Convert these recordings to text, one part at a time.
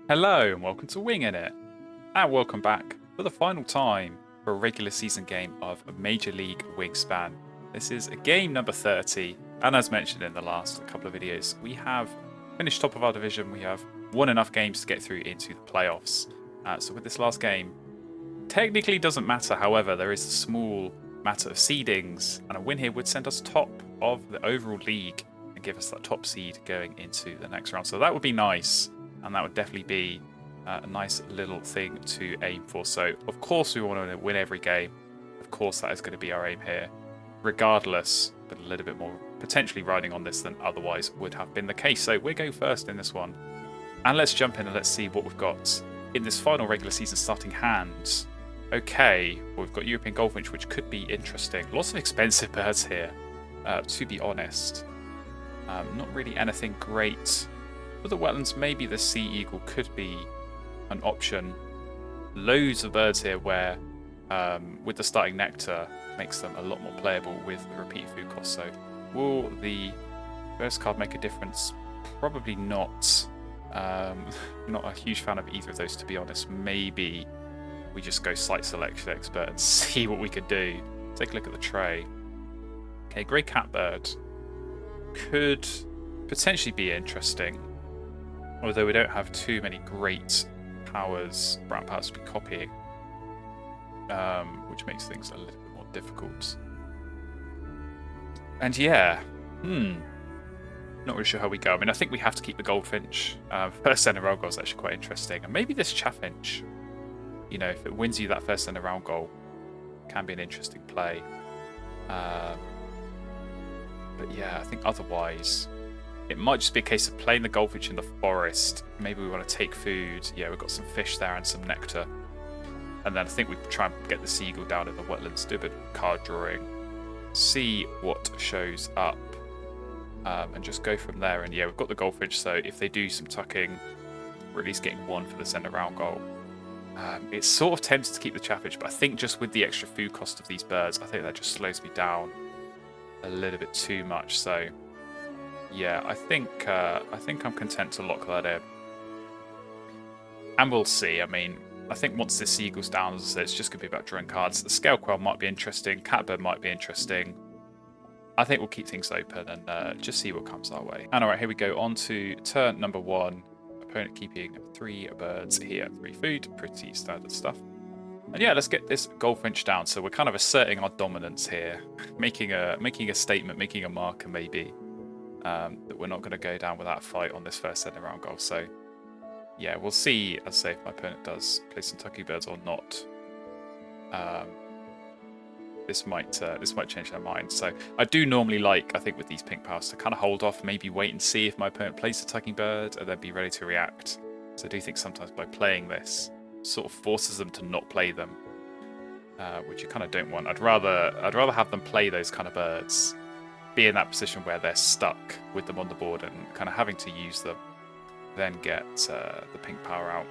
Hello and welcome to Wingin It, and welcome back for the final time for a regular season game of Major League Wingspan. This is game number 30, and as mentioned in the last couple of videos, we have finished top of our division. We have won enough games to get through into the playoffs. So with this last game, technically doesn't matter. However, there is a small matter of seedings, and a win here would send us top of the overall league and give us that top seed going into the next round. So that would be nice. And that would definitely be a nice little thing to aim for. So, of course, we want to win every game. Of course, that is going to be our aim here, regardless, but a little bit more potentially riding on this than otherwise would have been the case. So, we're going first in this one. And let's jump in and let's see what we've got in this final regular season starting hand. Okay, well, we've got European Goldfinch, which could be interesting. Lots of expensive birds here, to be honest. Not really anything great. For the wetlands, maybe the sea eagle could be an option. Loads of birds here where, with the starting nectar, makes them a lot more playable with the repeat food cost. So, will the first card make a difference? Probably not. Not a huge fan of either of those, to be honest. Maybe we just go site selection expert and see what we could do. Take a look at the tray. Okay, grey catbird could potentially be interesting. Although we don't have too many great powers, brown powers to be copying, which makes things a little bit more difficult. And yeah, not really sure how we go. I mean, I think we have to keep the goldfinch. First centre round goal is actually quite interesting, and maybe this chaffinch, you know, if it wins you that first centre round goal, can be an interesting play. But yeah, I think otherwise, it might just be a case of playing the goldfinch in the forest. Maybe we want to take food. Yeah, we've got some fish there and some nectar. And then I think we try and get the seagull down in the wetlands, do a bit of card drawing, see what shows up, and just go from there. And yeah, we've got the goldfinch, so if they do some tucking, we're at least getting one for the centre round goal. It's sort of tempted to keep the chaffinch, but I think just with the extra food cost of these birds, I think that just slows me down a little bit too much. So yeah, I think I'm content to lock that in. And we'll see. I mean, I think once this seagull's down, as I said, it's just going to be about drawing cards. The scale quail might be interesting. Catbird might be interesting. I think we'll keep things open and just see what comes our way. And all right, here we go. On to turn number 1. Opponent keeping 3 birds here. 3 food. Pretty standard stuff. And yeah, let's get this goldfinch down. So we're kind of asserting our dominance here. making a statement, making a marker maybe. That we're not going to go down without a fight on this first centre round goal. So yeah, we'll see, as I say, if my opponent does play some tucky birds or not. This might change their mind. So I do normally like, I think with these pink powers, to kind of hold off, maybe wait and see if my opponent plays the tucking bird and then be ready to react. So I do think sometimes by playing this, sort of forces them to not play them, which you kind of don't want. I'd rather have them play those kind of birds, be in that position where they're stuck with them on the board and kind of having to use them, then get the pink power out,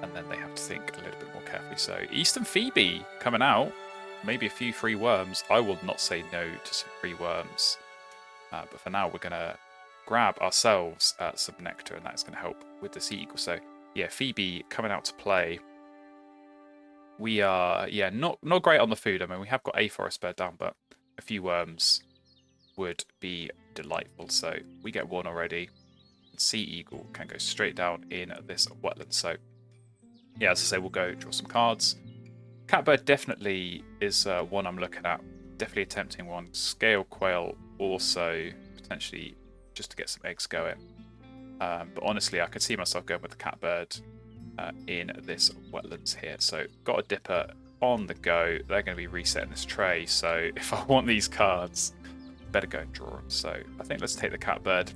and then they have to think a little bit more carefully. So Eastern Phoebe coming out, maybe a few free worms. I will not say no to some free worms, but for now we're going to grab ourselves some nectar, and that's going to help with the sea eagle. So yeah, Phoebe coming out to play. We are not great on the food. I mean, we have got a forest bird down, but a few worms would be delightful. So we get 1 already. Sea eagle can go straight down in this wetland. So yeah, as I say, we'll go draw some cards. Catbird definitely is one I'm looking at. Definitely a tempting one. Scale quail also potentially, just to get some eggs going. But honestly, I could see myself going with the catbird in this wetlands here. So got a dipper on the go. They're going to be resetting this tray, so if I want these cards, better go and draw them. So I think let's take the catbird.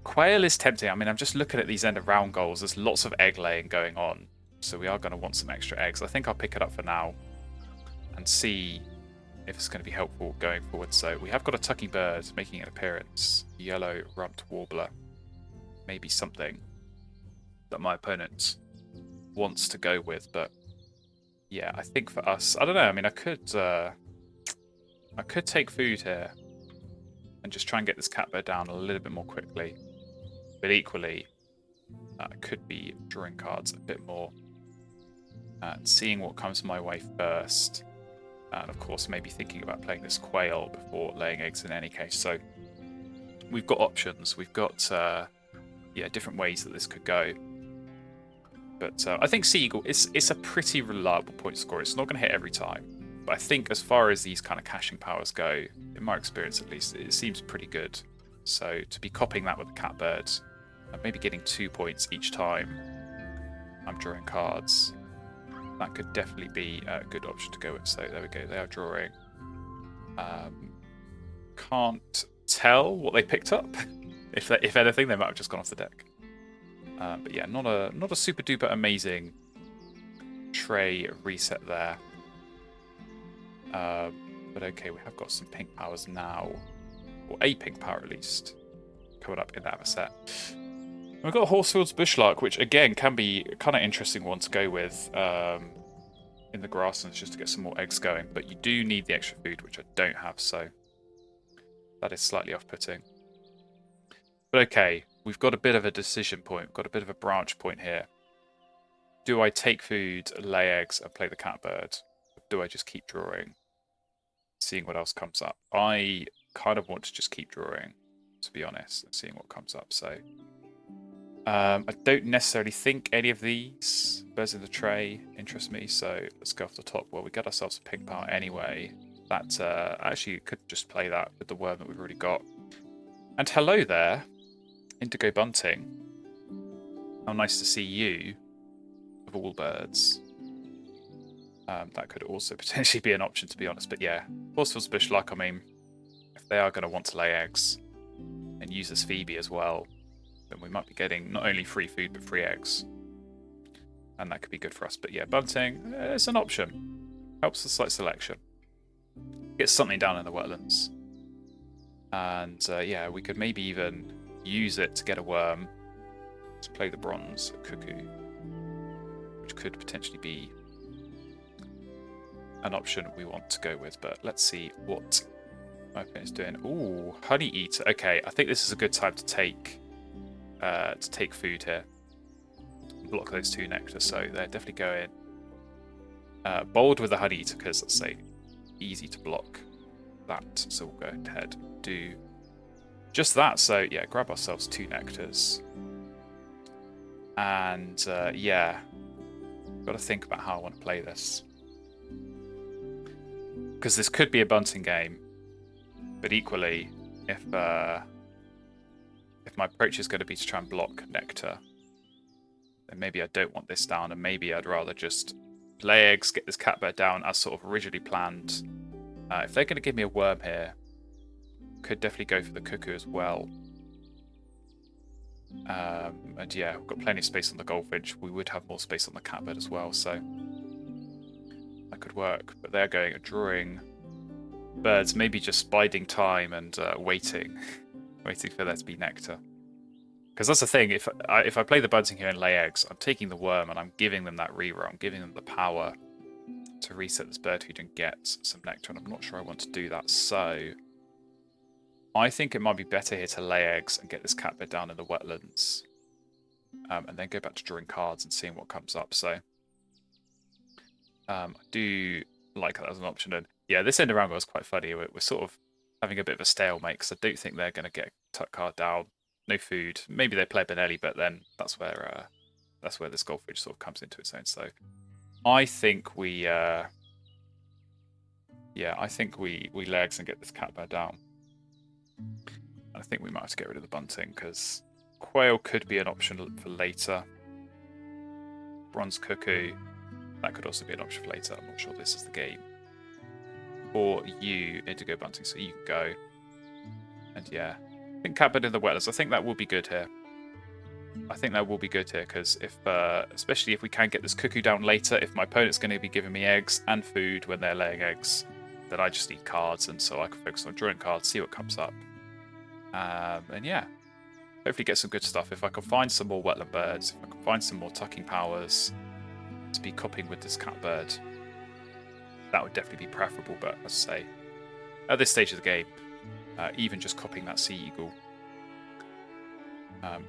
Quail is tempting. I mean, I'm just looking at these end of round goals. There's lots of egg laying going on, so we are going to want some extra eggs. I think I'll pick it up for now and see if it's going to be helpful going forward. So we have got a tucking bird making an appearance. Yellow rumped warbler. Maybe something that my opponent wants to go with, but yeah, I think for us, I don't know. I mean, I could take food here and and just try and get this catbird down a little bit more quickly. But equally, I could be drawing cards a bit more and seeing what comes my way first. And of course, maybe thinking about playing this quail before laying eggs in any case. So we've got options. We've got different ways that this could go. But I think Sea Eagle it's a pretty reliable point scorer. It's not going to hit every time. But I think as far as these kind of caching powers go, in my experience at least, it seems pretty good. So to be copying that with the catbird, and maybe getting 2 points each time I'm drawing cards, that could definitely be a good option to go with. So there we go, they are drawing. Can't tell what they picked up. If anything, they might have just gone off the deck. But yeah, not a super duper amazing tray reset there. But okay, we have got some pink powers now, or a pink power at least, coming up in that set. And we've got Horsefield's Bushlark, which again can be a kind of interesting one to go with in the grasslands just to get some more eggs going. But you do need the extra food, which I don't have, so that is slightly off-putting. But okay, we've got a bit of a decision point. We've got a bit of a branch point here. Do I take food, lay eggs, and play the catbird? Or do I just keep drawing, seeing what else comes up? I kind of want to just keep drawing, to be honest, and seeing what comes up. So I don't necessarily think any of these birds in the tray interest me. So let's go off the top. Well, we got ourselves a pink power anyway. That actually could just play that with the worm that we've already got. And hello there, Indigo Bunting. How nice to see you, of all birds. That could also potentially be an option, to be honest. But yeah, Horsefield's Bushlark, I mean, if they are going to want to lay eggs and use this Phoebe as well, then we might be getting not only free food, but free eggs. And that could be good for us. But yeah, Bunting, it's an option. Helps the slight selection. Gets something down in the wetlands. And yeah, we could maybe even use it to get a worm to play the bronze cuckoo, which could potentially be an option we want to go with. But let's see what my opponent's doing. Ooh, honey eater. Okay, I think this is a good time to take food here. Block those 2 nectars, so they're definitely going bold with the honey eater because, let's say, easy to block that. So we'll go ahead and do just that. So yeah, grab ourselves 2 nectars. And yeah, got to think about how I want to play this. Because this could be a bunting game. But equally, if my approach is going to be to try and block nectar, then maybe I don't want this down, and maybe I'd rather just lay eggs, get this catbird down as sort of originally planned. If they're going to give me a worm here, could definitely go for the cuckoo as well. And yeah, we've got plenty of space on the goldfinch. We would have more space on the catbird as well, so that could work. But they're going at drawing birds, maybe just biding time and waiting for there to be nectar. Because that's the thing, if I play the bunting here and lay eggs, I'm taking the worm and I'm giving them that reroll. I'm giving them the power to reset this bird feed and get some nectar, and I'm not sure I want to do that. So I think it might be better here to lay eggs and get this catbird down in the wetlands, and then go back to drawing cards and seeing what comes up. So I do like that as an option. And yeah, this end of round was quite funny. We're sort of having a bit of a stalemate because I don't think they're going to get a tuck card down. No food. Maybe they play Benelli, but then that's where this goldfish sort of comes into its own. So I think we lay eggs and get this catbird down. I think we might have to get rid of the bunting because quail could be an option for later. Bronze cuckoo, that could also be an option for later. I'm not sure this is the game. Or you, indigo bunting, so you can go. And yeah, I think catbird in the wetlands. I think that will be good here. Because if, especially if we can get this cuckoo down later, if my opponent's going to be giving me eggs and food when they're laying eggs, then I just need cards, and so I can focus on drawing cards, see what comes up. And yeah, hopefully get some good stuff. If I can find some more wetland birds, if I can find some more tucking powers to be copying with this catbird, that would definitely be preferable. But as I say, at this stage of the game, even just copying that sea eagle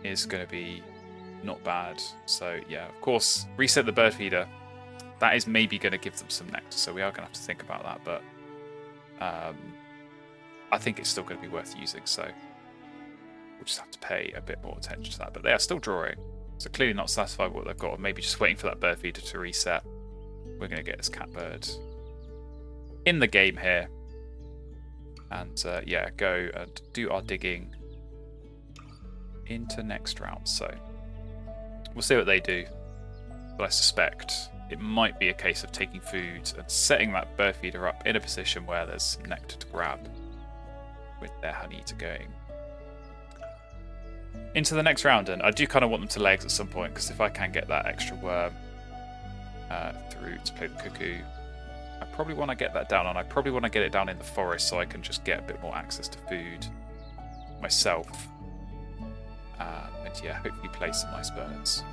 is going to be not bad. So yeah, of course, reset the bird feeder. That is maybe going to give them some nectar, so we are going to have to think about that, but I think it's still going to be worth using, so we'll just have to pay a bit more attention to that. But they are still drawing, so clearly not satisfied with what they've got, or maybe just waiting for that bird feeder to reset. We're going to get this catbird in the game here, and yeah, go and do our digging into next round. So we'll see what they do, but I suspect it might be a case of taking food and setting that bird feeder up in a position where there's some nectar to grab with their honey eater going into the next round. And I do kind of want them to lay eggs at some point, because if I can get that extra worm through to play the cuckoo, I probably want to get that down, and I probably want to get it down in the forest so I can just get a bit more access to food myself. And yeah, hopefully play some nice birds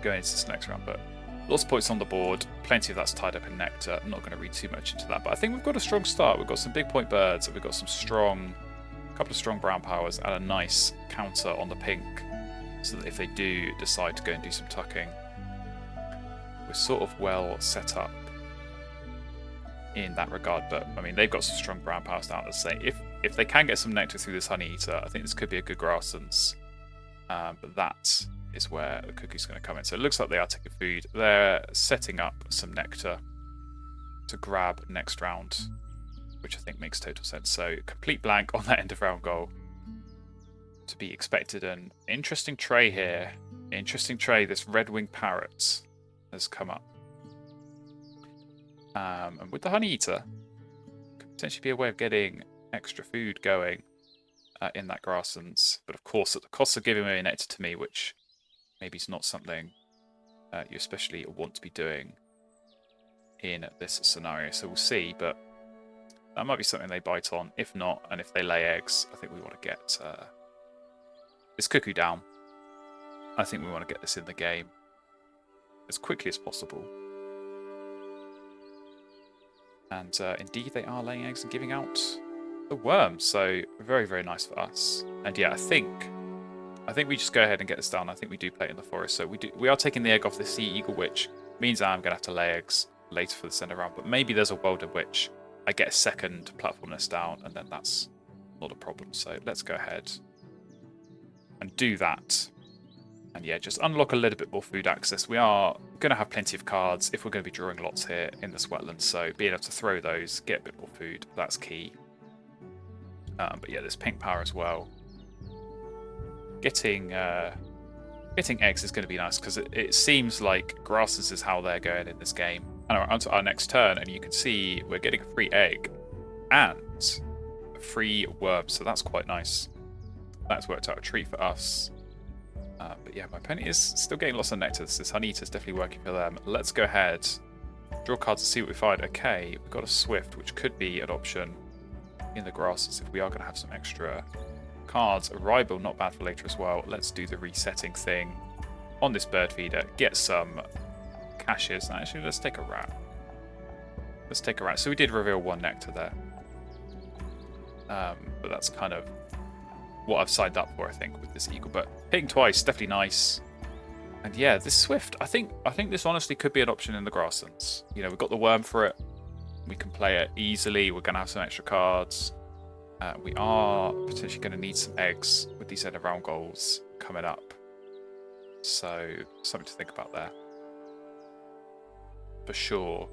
going into this next round. But lots of points on the board, plenty of that's tied up in nectar. I'm not going to read too much into that, but I think we've got a strong start. We've got some big point birds, and we've got some couple of strong brown powers, and a nice counter on the pink, so that if they do decide to go and do some tucking, we're sort of well set up in that regard. But I mean, they've got some strong brown powers down to say if they can get some nectar through this honey eater, I think this could be a good grasslands. But that is where the cuckoo's going to come in. So it looks like they are taking food. They're setting up some nectar to grab next round, which I think makes total sense. So complete blank on that end of round goal to be expected. An interesting tray here. Interesting tray. This red-winged parrot has come up. And with the honey eater, could potentially be a way of getting extra food going in that grasslands. But of course, at the cost of giving away nectar to me, which maybe is not something you especially want to be doing in this scenario. So we'll see, but that might be something they bite on. If not, and if they lay eggs, I think we want to get this cuckoo down. I think we want to get this in the game as quickly as possible. And indeed, they are laying eggs and giving out the worm. So very, very nice for us. And yeah, I think we just go ahead and get this done. I think we do play it in the forest. So we are taking the egg off the sea eagle, which means I'm going to have to lay eggs later for the center round. But maybe there's a world in which I get a second platform nest down, and then that's not a problem. So let's go ahead and do that. And yeah, just unlock a little bit more food access. We are going to have plenty of cards if we're going to be drawing lots here in this wetland. So being able to throw those, get a bit more food, that's key. But yeah, there's pink power as well. Getting eggs is going to be nice, because it seems like grasses is how they're going in this game. And on to our next turn, and you can see we're getting a free egg and a free worm, so that's quite nice. That's worked out a treat for us. But yeah, my opponent is still getting lots of nectar. This honey eater is definitely working for them. Let's go ahead, draw cards and see what we find. Okay, we've got a swift, which could be an option in the grasses if we are going to have some extra cards. A rival, not bad for later as well. Let's do the resetting thing on this bird feeder. Get some caches. Actually, let's take a rat. Let's take a rat. So we did reveal one nectar there. But that's kind of what I've signed up for, I think, with this eagle. But hitting twice, definitely nice. And yeah, this swift, I think this honestly could be an option in the grasslands. You know, we've got the worm for it. We can play it easily. We're going to have some extra cards. We are potentially going to need some eggs with these end of round goals coming up. So something to think about there, for sure.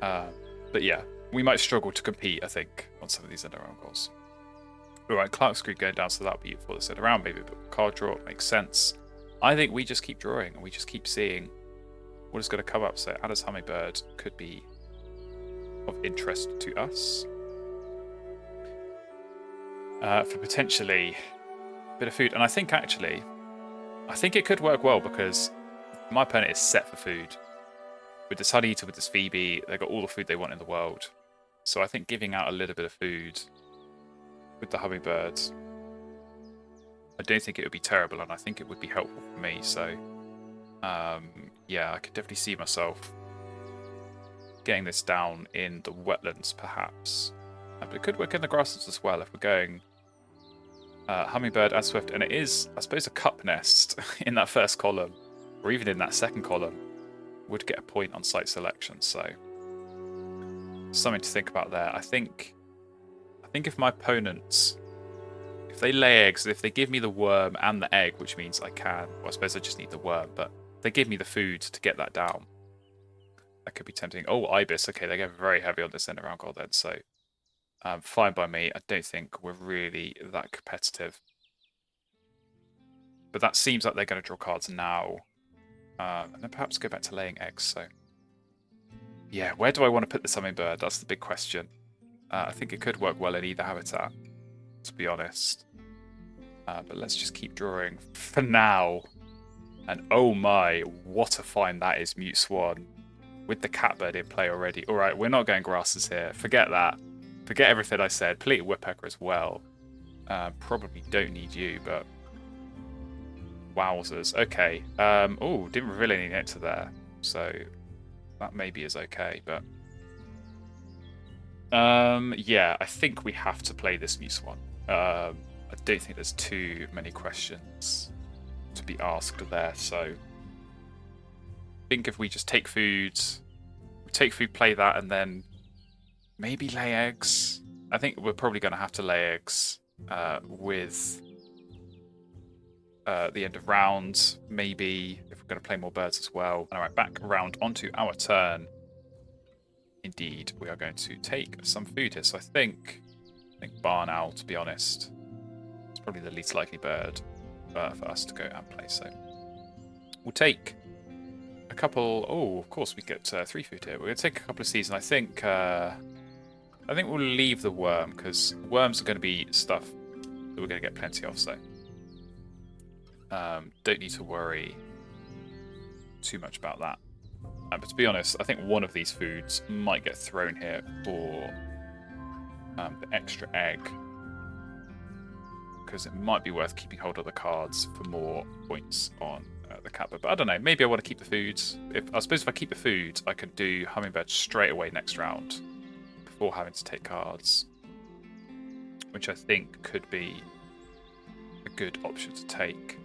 But yeah, we might struggle to compete, I think, on some of these end of round goals. Alright, Clarkscrew going down, so that'll be for the set around. Maybe a bit of card draw, it makes sense. I think we just keep drawing and we just keep seeing what is going to come up. So Ada's Hummingbird could be of interest to us. For potentially a bit of food. And I think it could work well, because my opponent is set for food. With this honey eater, with this Phoebe, they've got all the food they want in the world. So I think giving out a little bit of food with the hummingbirds, I don't think it would be terrible, and I think it would be helpful for me. So yeah, I could definitely see myself getting this down in the wetlands, perhaps. But it could work in the grasses as well if we're going hummingbird and swift. And it is, I suppose, a cup nest in that first column, or even in that second column, would get a point on site selection. So something to think about there. I think if my opponents, if they lay eggs, if they give me the worm and the egg, which means I can, well, I suppose I just need the worm, but if they give me the food to get that down, that could be tempting. Oh, ibis. Okay, they get very heavy on this end around goal then, so fine by me. I don't think we're really that competitive. But that seems like they're going to draw cards now. And then perhaps go back to laying eggs, so... Yeah, where do I want to put this hummingbird? That's the big question. I think it could work well in either habitat, to be honest. But let's just keep drawing for now. And oh my, what a find that is, Mute Swan. With the catbird in play already. Alright, we're not going grasses here. Forget that. Forget everything I said. Pleated woodpecker as well. Probably don't need you, but... Wowzers. Okay. Oh, didn't reveal any nectar there. So that maybe is okay, but... yeah, I think we have to play this Mute Swan. I don't think there's too many questions to be asked there, so... I think if we just take food, play that, and then maybe lay eggs. I think we're probably going to have to lay eggs with the end of round, maybe if we're going to play more birds as well. All right, back around onto our turn. Indeed, we are going to take some food here. So I think barn owl, to be honest. It's probably the least likely bird for us to go and play. So we'll take a couple. Oh, of course we get 3 food here. We're going to take a couple of seeds, and I think we'll leave the worm because worms are going to be stuff that we're going to get plenty of. So don't need to worry too much about that. But to be honest, I think one of these foods might get thrown here for the extra egg, because it might be worth keeping hold of the cards for more points on the catbird. But I don't know, maybe I want to keep the foods. I suppose if I keep the food, I could do hummingbird straight away next round before having to take cards, which I think could be a good option to take.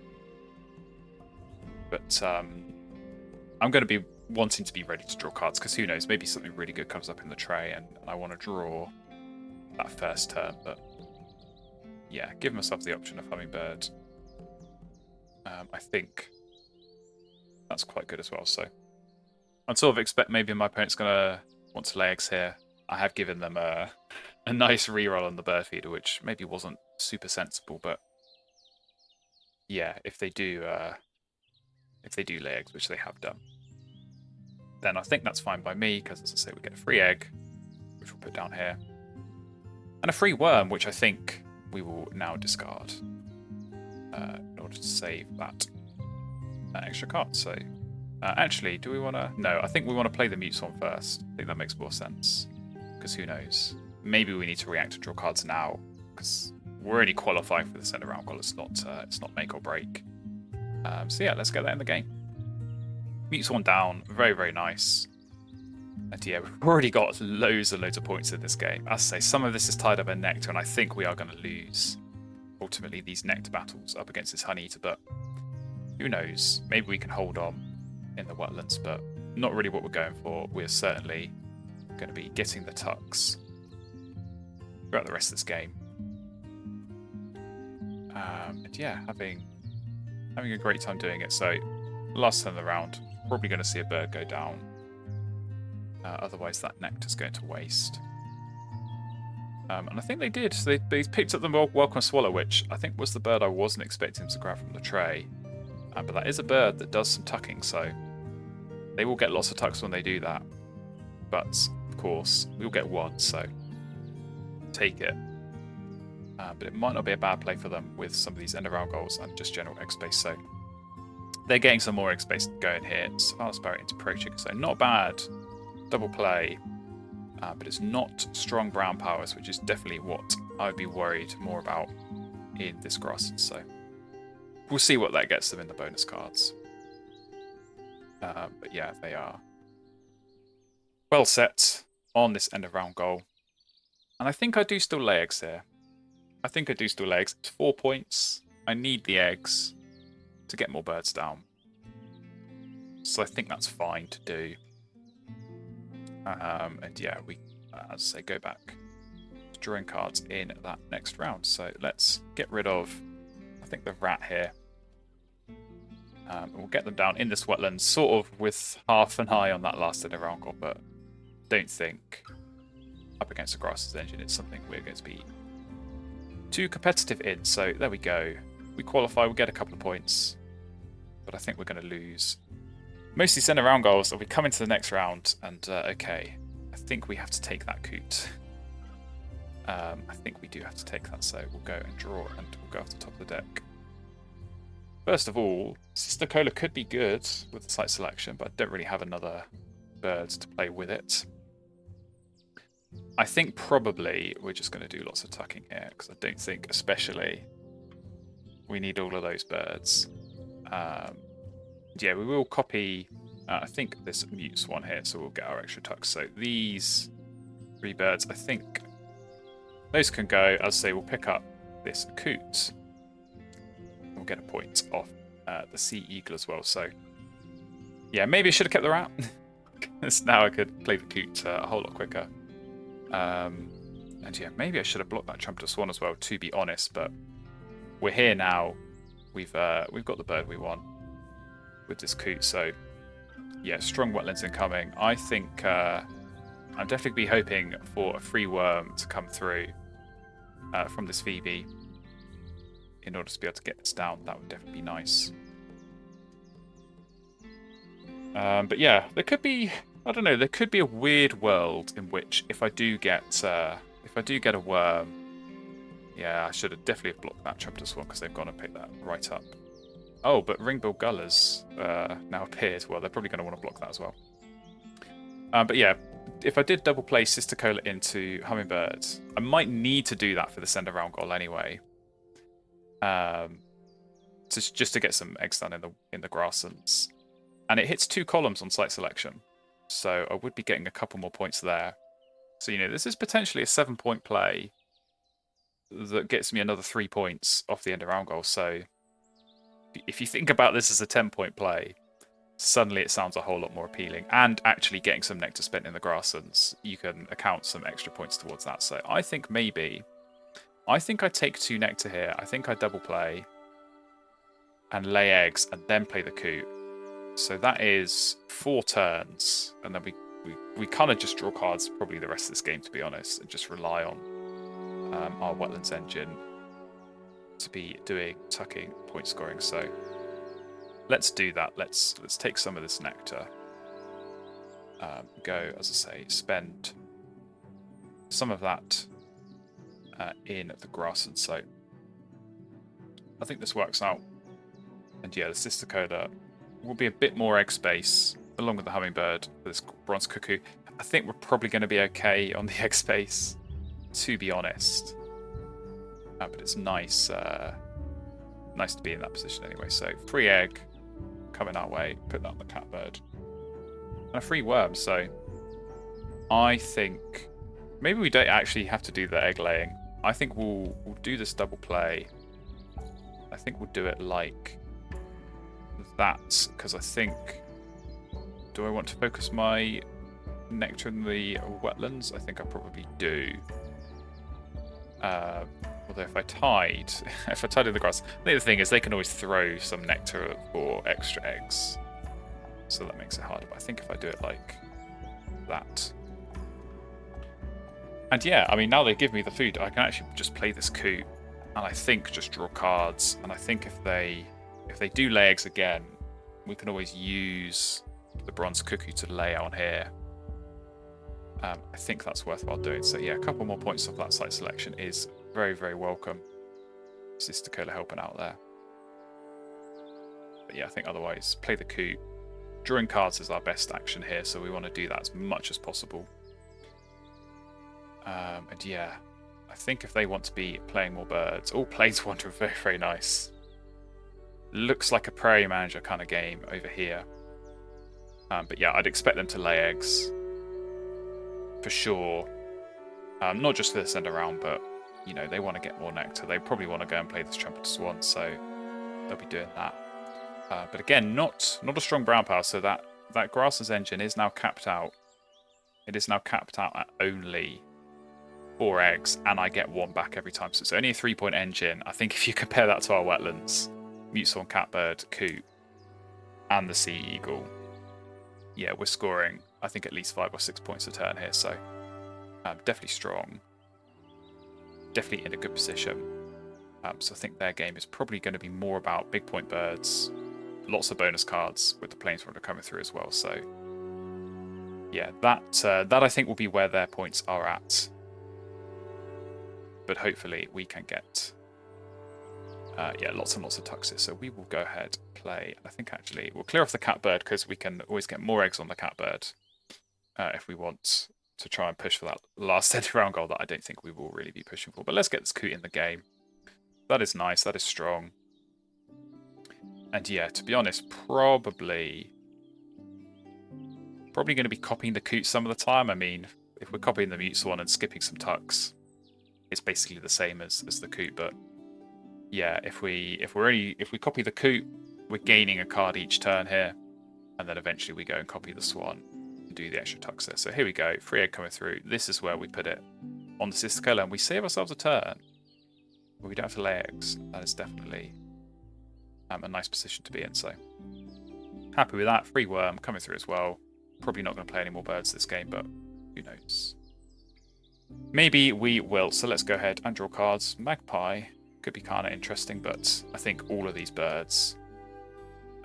But I'm going to be wanting to be ready to draw cards, because who knows, maybe something really good comes up in the tray and I want to draw that first turn. But yeah, give myself the option of hummingbird. I think that's quite good as well. So I'd sort of expect maybe my opponent's going to want to lay eggs here. I have given them a nice reroll on the bird feeder, which maybe wasn't super sensible, but yeah, if they do lay eggs, which they have done, then I think that's fine by me, because as I say, we get a free egg, which we'll put down here, and a free worm, which I think we will now discard in order to save that extra card. So actually, do we want to... No, I think we want to play the Mute Swan first. I think that makes more sense, because who knows? Maybe we need to react to draw cards now, because we're only qualifying for the centre round goal. It's not make or break. So yeah, let's get that in the game. Mute Swan down, very, very nice. And yeah, we've already got loads and loads of points in this game. As I say, some of this is tied up in nectar, and I think we are going to lose, ultimately, these nectar battles up against this honey eater, but who knows? Maybe we can hold on in the wetlands, but not really what we're going for. We're certainly going to be getting the tucks throughout the rest of this game. And yeah, having a great time doing it. So last turn of the round, probably going to see a bird go down. Otherwise that nectar's going to waste. And I think they did. So they picked up the welcome swallow, which I think was the bird I wasn't expecting to grab from the tray. But that is a bird that does some tucking, so they will get lots of tucks when they do that. But of course, we'll get one, so take it. But it might not be a bad play for them with some of these end of round goals and just general egg space. So they're getting some more egg space going here. Scarlet Sparrow into Pro Chicken, so not bad. Double play, but it's not strong brown powers, which is definitely what I would be worried more about in this grass. So we'll see what that gets them in the bonus cards. But yeah, they are well set on this end of round goal. And I think I do still lay eggs here. I think I do still lay eggs. It's 4 points. I need the eggs to get more birds down. So I think that's fine to do. And yeah, we, as I say, go back to drawing cards in that next round. So let's get rid of, I think, the rat here. We'll get them down in this wetland, sort of with half an eye on that last in the round goal, but don't think up against the Grass's Engine it's something we're going to be too competitive in. So there we go. We qualify, we'll get a couple of points, but I think we're going to lose. Mostly send around goals, and we come into the next round, and okay, I think we have to take that coot. I think we do have to take that, so we'll go and draw, and we'll go off the top of the deck. First of all, Sister Cola could be good with the site selection, but I don't really have another bird to play with it. I think probably we're just going to do lots of tucking here, because I don't think especially we need all of those birds. Yeah, we will copy, I think, this mutes one here, so we'll get our extra tucks. So these 3 birds, I think those can go. As I say, we'll pick up this coot. We'll get a point off the sea eagle as well. So yeah, maybe I should have kept the rat, because now I could play the coot a whole lot quicker. And yeah, maybe I should have blocked that trumpeter swan as well, to be honest. But we're here now. We've got the bird we want with this coot. So yeah, strong wetlands incoming. I think I'm definitely be hoping for a free worm to come through from this Phoebe in order to be able to get this down. That would definitely be nice. But yeah, there could be, I don't know, there could be a weird world in which if I do get a worm, yeah, I should have definitely blocked that trumpeter swan, because they've gone and picked that right up. Oh, but ring-billed gullers now appeared. Well, they're probably going to want to block that as well. But yeah, if I did double play Sister Cola into Hummingbird, I might need to do that for the send around goal anyway. Just to get some eggs done in the grasslands. And it hits 2 columns on site selection. So I would be getting a couple more points there. So, you know, this is potentially a 7-point play that gets me another 3 points off the end around goal. So if you think about this as a 10-point play, suddenly it sounds a whole lot more appealing. And actually getting some nectar spent in the grasslands, you can account some extra points towards that. So I think I take 2 nectar here. I think I double play and lay eggs and then play the coot. So that is 4 turns. And then we kind of just draw cards probably the rest of this game, to be honest, and just rely on our Wetlands Engine to be doing tucking, point scoring. So let's do that. Let's take some of this nectar. Go, as I say, spend some of that in the grassland. So I think this works out. And yeah, the Sister Coda will be a bit more egg space along with the Hummingbird for this Bronze Cuckoo. I think we're probably going to be okay on the egg space, to be honest. But it's nice nice to be in that position anyway. So free egg coming our way, put that on the catbird. And a free worm, so I think maybe we don't actually have to do the egg laying. I think we'll do this double play. I think we'll do it like that, because I think, do I want to focus my nectar in the wetlands? I think I probably do. Although if I tied in the grass, I think the thing is they can always throw some nectar for extra eggs, so that makes it harder. But I think if I do it like that, and yeah, I mean, now they give me the food, I can actually just play this coot, and I think just draw cards. And I think if they do lay eggs again, we can always use the Bronze Cuckoo to lay on here. I think that's worthwhile doing. So yeah, a couple more points off that site selection is very, very welcome. Sister Cola helping out there. But yeah, I think otherwise, play the coot. Drawing cards is our best action here, so we want to do that as much as possible. And yeah, I think if they want to be playing more birds, all plays wander very, very nice. Looks like a Prairie Manager kind of game over here. But yeah, I'd expect them to lay eggs for sure. Not just for this end around, but you know, they want to get more nectar. They probably want to go and play this Trumpet Swan, so they'll be doing that. But again, not a strong brown power, so that Grass's engine is now capped out. It is now capped out at only 4 eggs, and I get 1 back every time. So it's only a 3-point engine. I think if you compare that to our wetlands, Mute Swan, Catbird, Coot, and the Sea Eagle, yeah, we're scoring, I think, at least 5 or 6 points a turn here. So definitely strong. Definitely in a good position. So I think their game is probably going to be more about big point birds, lots of bonus cards with the Planeswalker coming through as well. So yeah, that I think will be where their points are at. But hopefully we can get yeah, lots and lots of tuxes. So we will go ahead and play. I think actually we'll clear off the Catbird because we can always get more eggs on the Catbird if we want to try and push for that last end round goal that I don't think we will really be pushing for. But let's get this Coot in the game. That is nice. That is strong. And yeah, to be honest, probably going to be copying the Coot some of the time. I mean, if we're copying the Mute Swan and skipping some tucks, it's basically the same as the Coot. But yeah, if we copy the Coot, we're gaining a card each turn here, and then eventually we go and copy the Swan and do the extra tucks there. So here we go, 3 egg coming through. This is where we put it on the Sister and we save ourselves a turn. But we don't have to lay eggs. That is definitely a nice position to be in. So happy with that. Free Worm coming through as well. Probably not going to play any more birds this game, but who knows? Maybe we will. So let's go ahead and draw cards. Magpie could be kind of interesting, but I think all of these birds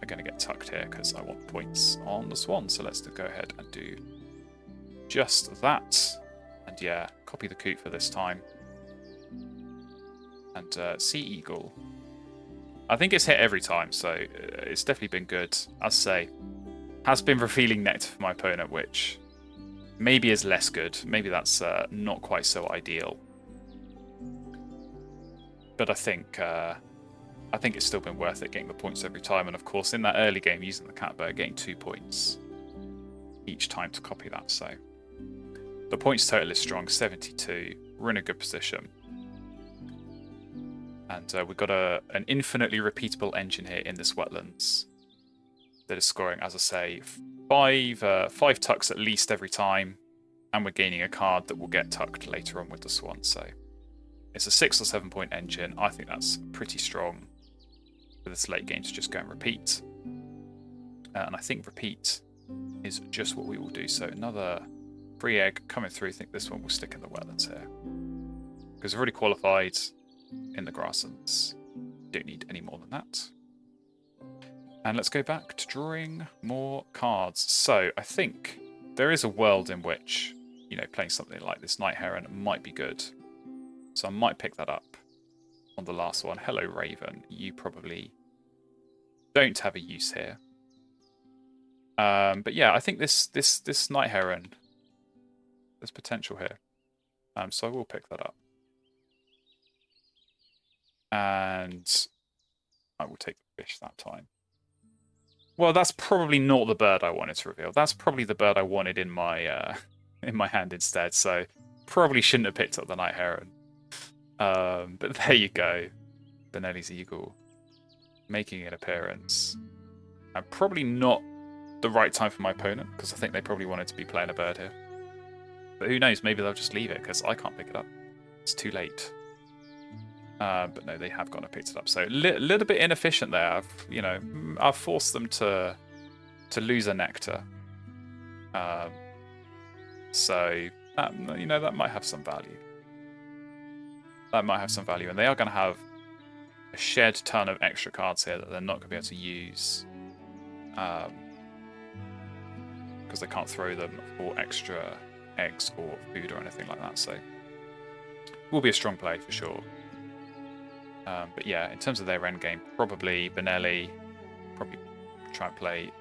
are going to get tucked here because I want points on the Swan. So let's go ahead and do just that. And yeah, copy the Coot for this time. And Sea Eagle. I think it's hit every time, so it's definitely been good. As I say, has been revealing nectar for my opponent, which maybe is less good. Maybe that's not quite so ideal. But I think it's still been worth it getting the points every time. And of course, in that early game, using the Catbird, getting 2 points each time to copy that. So the points total is strong, 72. We're in a good position. And we've got an infinitely repeatable engine here in this wetlands that is scoring, as I say, 5 tucks at least every time. And we're gaining a card that will get tucked later on with the Swan. So it's a 6 or 7 point engine. I think that's pretty strong for this late game to just go and repeat. And I think repeat is just what we will do. So another 3 egg coming through. I think this one will stick in the wetlands here. Because we've already qualified in the grasslands. Don't need any more than that. And let's go back to drawing more cards. So I think there is a world in which, you know, playing something like this Night Heron might be good. So I might pick that up on the last one. Hello, Raven. You probably don't have a use here. But yeah, I think this Night Heron, there's potential here. So I will pick that up. And I will take the fish that time. Well, that's probably not the bird I wanted to reveal. That's probably the bird I wanted in my hand instead. So probably shouldn't have picked up the Night Heron. But there you go. Benelli's Eagle making an appearance. And probably not the right time for my opponent, because I think they probably wanted to be playing a bird here. But who knows, maybe they'll just leave it, because I can't pick it up. It's too late. But no, they have gone and picked it up. So a little bit inefficient there. I've forced them to lose a nectar. So that might have some value. That might have some value, and they are going to have a shed ton of extra cards here that they're not going to be able to use, because they can't throw them for extra eggs or food or anything like that. So it will be a strong play for sure. But yeah, in terms of their end game, probably Benelli, probably try and play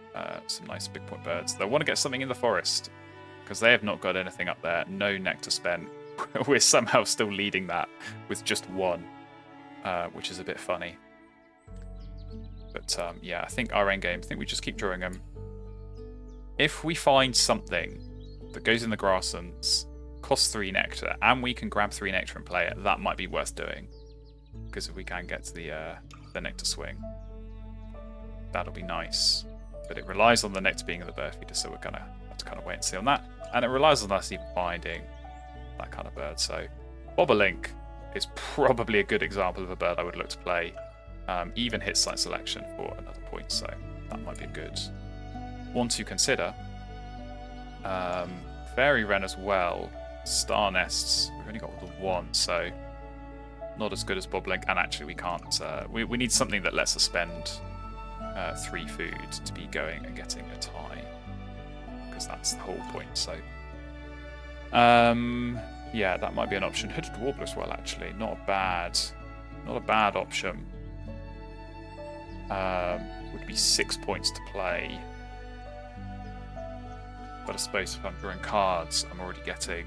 some nice big point birds. They'll want to get something in the forest, because they have not got anything up there. No nectar spent. We're somehow still leading that with just 1, which is a bit funny. But yeah, I think our end game, I think we just keep drawing them. If we find something that goes in the grasslands, costs 3 nectar, and we can grab 3 nectar and play it, that might be worth doing. Because if we can get to the nectar swing, that'll be nice. But it relies on the nectar being in the bird feeder, so we're going to have to kind of wait and see on that. And it relies on us even finding that kind of bird. So Bobolink is probably a good example of a bird I would look to play. Even hit site selection for another point, so that might be a good one to consider. Fairy Wren as well. Star Nests, we've only got the one, so not as good as Bobolink. And actually we can't, we need something that lets us spend 3 food to be going and getting a tie, because that's the whole point. So yeah, that might be an option. Hooded Warbler as well, actually, not a bad option. Would be 6 points to play, but I suppose if I'm drawing cards, I'm already getting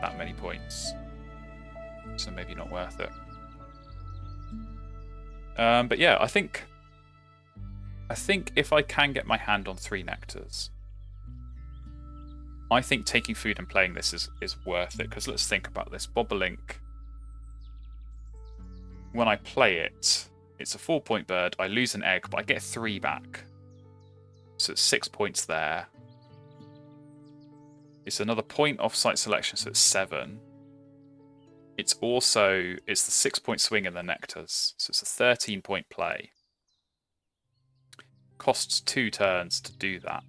that many points, so maybe not worth it. But yeah, I think if I can get my hand on 3 nectars, I think taking food and playing this is worth it. Because let's think about this. Bobolink, when I play it, it's a 4-point bird. I lose an egg, but I get 3 back. So it's 6 points there. It's another point off site selection, so it's 7. It's the 6-point swing in the nectars, so it's a 13-point play. Costs 2 turns to do that.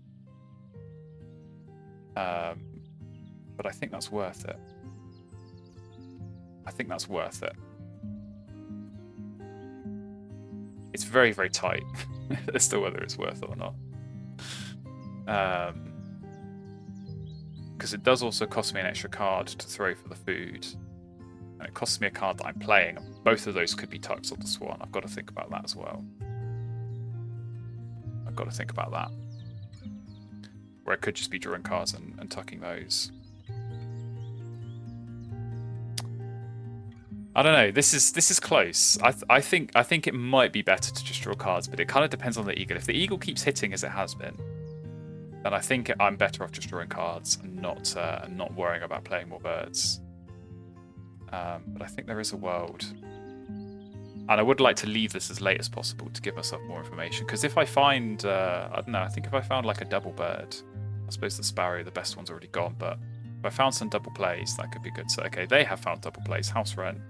But I think that's worth it. It's very, very tight as to whether it's worth it or not. Because it does also cost me an extra card to throw for the food. And it costs me a card that I'm playing. Both of those could be tucks on the Swan. I've got to think about that as well. Where I could just be drawing cards and tucking those. I don't know. This is close. I think it might be better to just draw cards, but it kind of depends on the eagle. If the eagle keeps hitting as it has been, then I think I'm better off just drawing cards and not worrying about playing more birds. But I think there is a world, and I would like to leave this as late as possible to give myself more information. Because if I find, I don't know, I think if I found like a double bird, I suppose the sparrow, the best one's already gone, but if I found some double plays, that could be good. So okay, they have found double plays. House Wren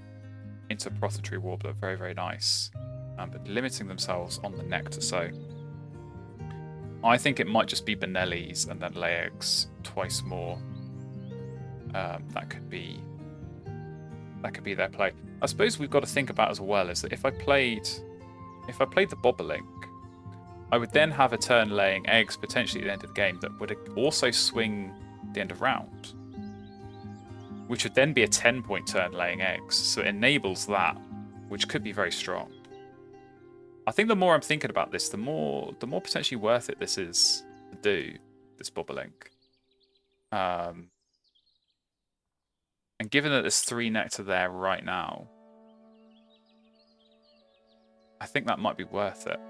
into Prothetory Warbler, very, very nice. But limiting themselves on the nectar, so I think it might just be Benelli's and then lay eggs twice more. That could be their play. I suppose we've got to think about as well is that if I played the Bobolink, I would then have a turn laying eggs potentially at the end of the game that would also swing the end of round, which would then be a 10-point turn laying eggs. So it enables that, which could be very strong. I think the more I'm thinking about this, the more potentially worth it this is to do, this Bobolink. And given that there's 3 nectar there right now, I think that might be worth it.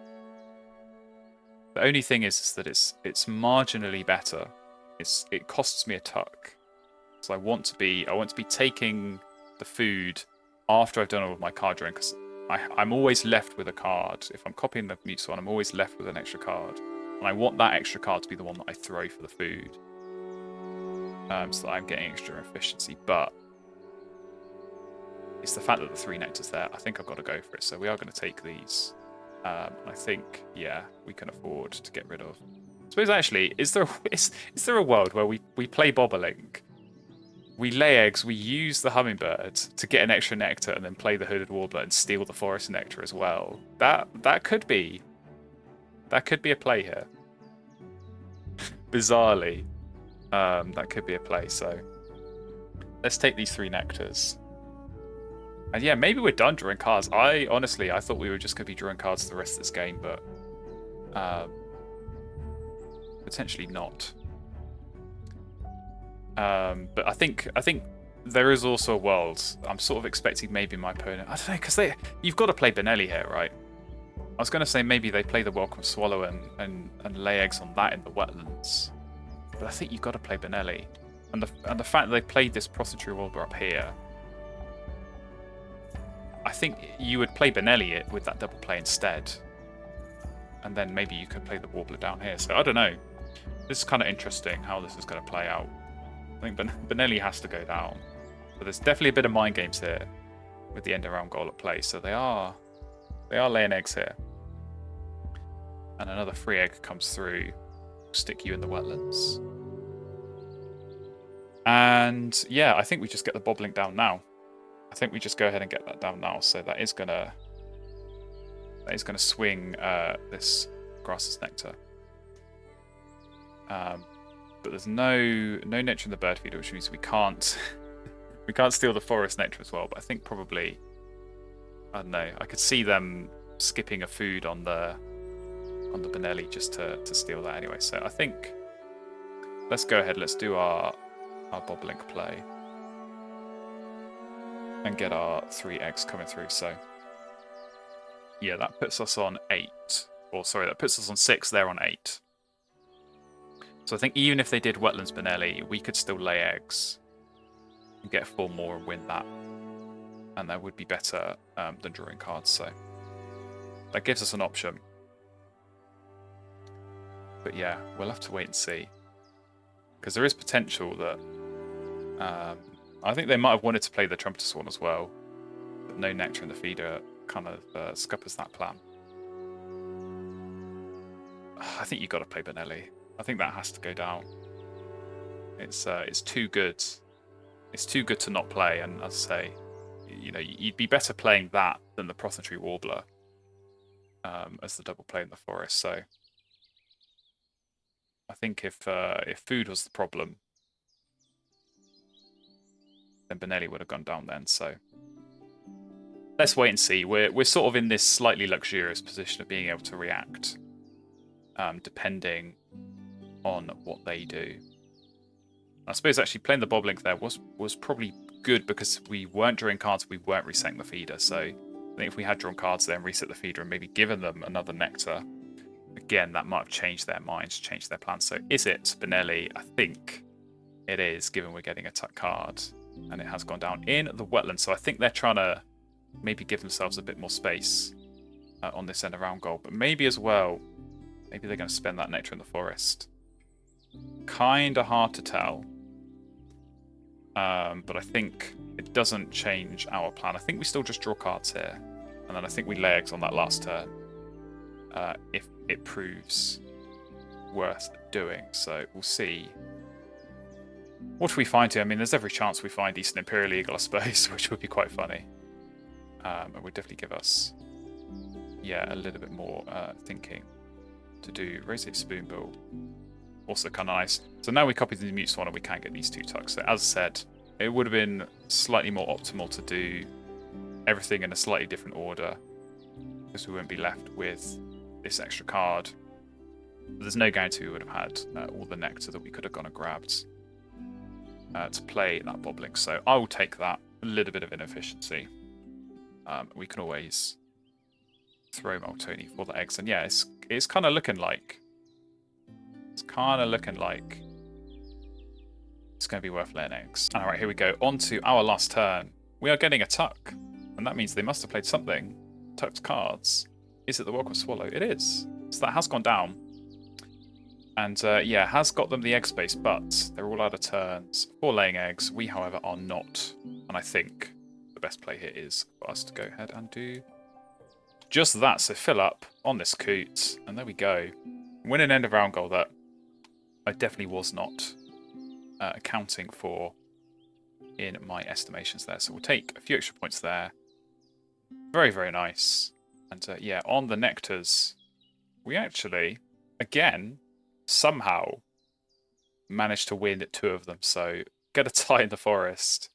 The only thing is that it's marginally better. It costs me a tuck. So I want to be taking the food after I've done all of my card drawing, because I'm always left with a card. If I'm copying the Mute Swan, I'm always left with an extra card. And I want that extra card to be the one that I throw for the food. So that I'm getting extra efficiency. But it's the fact that the 3 nectar's there. I think I've got to go for it. So we are going to take these. I think, yeah, we can afford to get rid of. I suppose actually, is there a world where we play Bobolink, we lay eggs, we use the hummingbird to get an extra nectar, and then play the Hooded Warbler and steal the forest nectar as well? That could be a play here. Bizarrely, that could be a play. So let's take these 3 nectars. And yeah, maybe we're done drawing cards. I thought we were just going to be drawing cards the rest of this game, but potentially not. But I think there is also a world. I'm sort of expecting maybe my opponent. I don't know, because you've got to play Benelli here, right? I was going to say maybe they play the Welcome Swallow and lay eggs on that in the wetlands, but I think you've got to play Benelli. And the fact that they played this Prothonotary Warbler up here, I think you would play Benelli it with that double play instead. And then maybe you could play the Warbler down here. So I don't know. This is kind of interesting how this is going to play out. I think Benelli has to go down. But there's definitely a bit of mind games here with the end around goal at play. So they are laying eggs here. And another free egg comes through. Stick you in the wetlands. And yeah, I think we just get the Bobolink down now. I think we just go ahead and get that down now. So that is gonna swing this Grass's Nectar. But there's no nectar in the bird feeder, which means we can't steal the forest nectar as well. But I think probably, I don't know, I could see them skipping a food on the Benelli just to steal that anyway. So I think let's go ahead, let's do our Bobolink play and get our 3 eggs coming through. So yeah, that puts us on 8. Or sorry, that puts us on 6, they're on 8. So I think even if they did Wetlands Benelli, we could still lay eggs and get 4 more and win that. And that would be better than drawing cards, so that gives us an option. But yeah, we'll have to wait and see. Because there is potential that... I think they might have wanted to play the Trumpeter Swan as well. But no nectar in the feeder kind of scuppers that plan. I think you've got to play Benelli. I think that has to go down. It's too good. It's too good to not play. And as I say, you know, you'd be better playing that than the Prothonotary Warbler as the double play in the forest. So I think if food was the problem, then Benelli would have gone down then. So let's wait and see. We're sort of in this slightly luxurious position of being able to react, depending on what they do. I suppose actually playing the Bobolink there was probably good because we weren't drawing cards, we weren't resetting the feeder. So I think if we had drawn cards there and reset the feeder and maybe given them another nectar, again, that might have changed their minds, changed their plans. So is it Benelli? I think it is, given we're getting a tuck card. And it has gone down in the wetland. So I think they're trying to maybe give themselves a bit more space on this end around goal. But maybe as well, maybe they're going to spend that nectar in the forest. Kind of hard to tell. But I think it doesn't change our plan. I think we still just draw cards here. And then I think we lay eggs on that last turn. If it proves worth doing. So we'll see. What do we find here? I mean, there's every chance we find Eastern Imperial Eagle, I suppose, which would be quite funny. And would definitely give us, yeah, a little bit more thinking to do. Roseate Spoonbill, also kind of nice. So now we copy the Mute Swan and we can get these 2 tucks. So as I said, it would have been slightly more optimal to do everything in a slightly different order, because we wouldn't be left with this extra card. But there's no guarantee we would have had all the nectar that we could have gone and grabbed to play that Bobolink. So I will take that. A little bit of inefficiency. We can always throw Maltoni for the eggs. And yeah, it's kind of looking like it's going to be worth laying eggs. All right, here we go. On to our last turn. We are getting a tuck. And that means they must have played something. Tucked cards. Is it the Welcome Swallow? It is. So that has gone down. And yeah, has got them the egg space, but they're all out of turns for laying eggs. We, however, are not. And I think the best play here is for us to go ahead and do just that. So fill up on this coot. And there we go. Win an end of round goal that I definitely was not accounting for in my estimations there. So we'll take a few extra points there. Very, very nice. And yeah, on the nectars, we actually, again, somehow managed to win 2 of them. So get a tie in the forest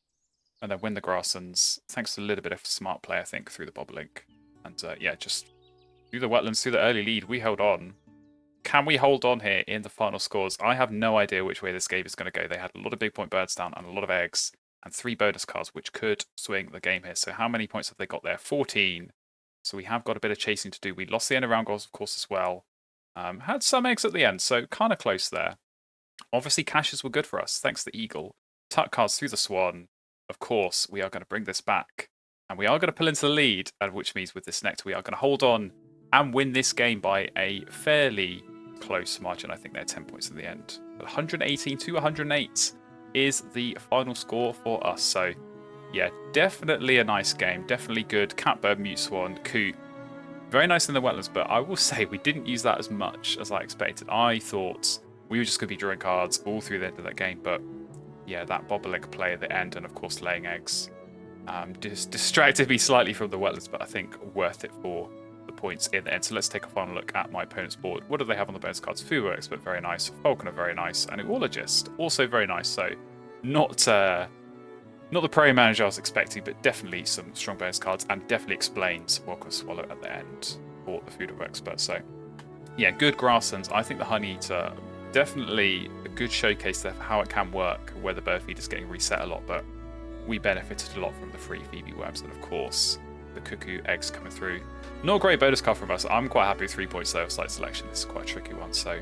and then win the grasslands, thanks to a little bit of smart play, I think, through the Bobolink. And yeah, just through the wetlands, through the early lead, we held on. Can we hold on here in the final scores? I have no idea which way this game is going to go. They had a lot of big point birds down and a lot of eggs and 3 bonus cards, which could swing the game here. So how many points have they got there? 14. So we have got a bit of chasing to do. We lost the end of round goals, of course, as well. Had some eggs at the end, so kind of close there. Obviously, caches were good for us, thanks to the Eagle. Tuck cards through the Swan. Of course, we are going to bring this back. And we are going to pull into the lead, which means with this next, we are going to hold on and win this game by a fairly close margin. I think they're 10 points in the end. But 118 to 108 is the final score for us. So, yeah, definitely a nice game. Definitely good. Catbird, Mute Swan, Coot. Very nice in the wetlands, but I will say we didn't use that as much as I expected. I thought we were just going to be drawing cards all through the end of that game, but yeah, that bobolink play at the end and, of course, laying eggs just distracted me slightly from the wetlands, but I think worth it for the points in the end. So let's take a final look at my opponent's board. What do they have on the bonus cards? Food Expert, very nice. Falconer, very nice. And Oologist, also very nice. So not the prairie manager I was expecting, but definitely some strong bonus cards, and definitely explains Welcome Swallow at the end for the Food Expert. So yeah, good grasslands. I think the Honey Eater, definitely a good showcase there for how it can work, where the bird feed is getting reset a lot, but we benefited a lot from the free Phoebe worms, and of course the cuckoo eggs coming through. Not a great bonus card from us. I'm quite happy with 3 points though of site selection. This is quite a tricky one, so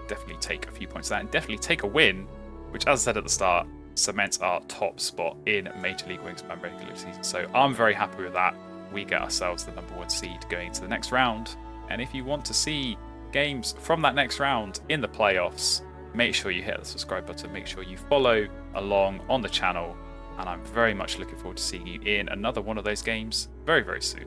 definitely take a few points of that, and definitely take a win, which, as I said at the start, cements our top spot in Major League Wingspan regular season. So I'm very happy with that. We get ourselves the #1 seed going into the next round, and if you want to see games from that next round in the playoffs, make sure you hit the subscribe button, make sure you follow along on the channel, and I'm very much looking forward to seeing you in another one of those games very, very soon.